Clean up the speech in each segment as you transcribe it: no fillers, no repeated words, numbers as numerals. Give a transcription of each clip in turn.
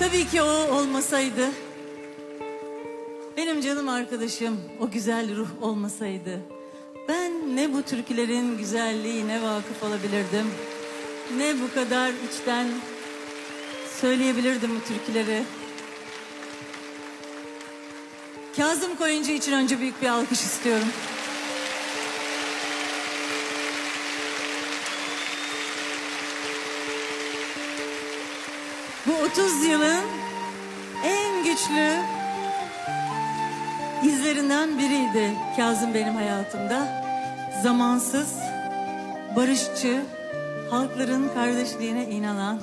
Tabii ki o olmasaydı, benim canım arkadaşım o güzel ruh olmasaydı, ben ne bu türkülerin güzelliğine vakıf olabilirdim, ne bu kadar içten söyleyebilirdim bu türküleri. Kazım Koyuncu için önce büyük bir alkış istiyorum. Bu 30 yılın en güçlü izlerinden biriydi Kazım benim hayatımda. Zamansız, barışçı, halkların kardeşliğine inanan,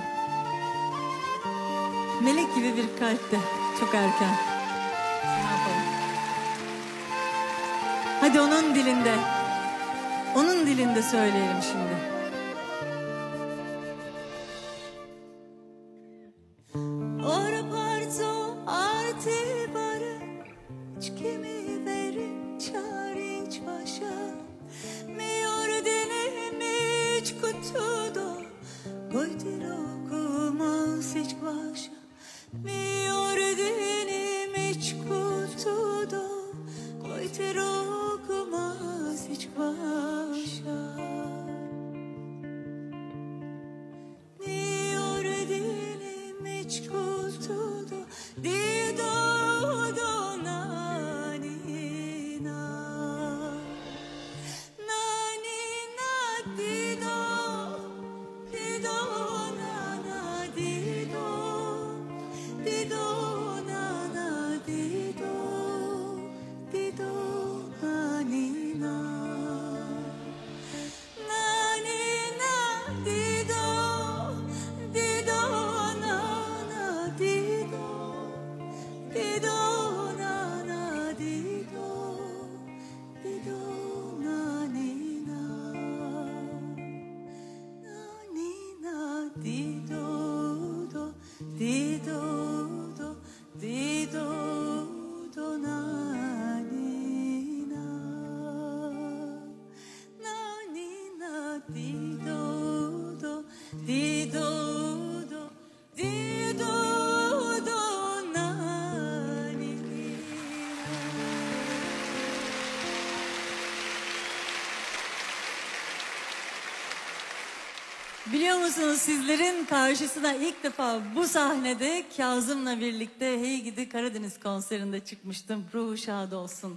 melek gibi bir kalpti, çok erken. Ne yapalım? Hadi onun dilinde söyleyelim şimdi. Biliyor musunuz, sizlerin karşısına ilk defa bu sahnede Kazım'la birlikte Hey Gidi Karadeniz konserinde çıkmıştım. Ruhu şad olsun.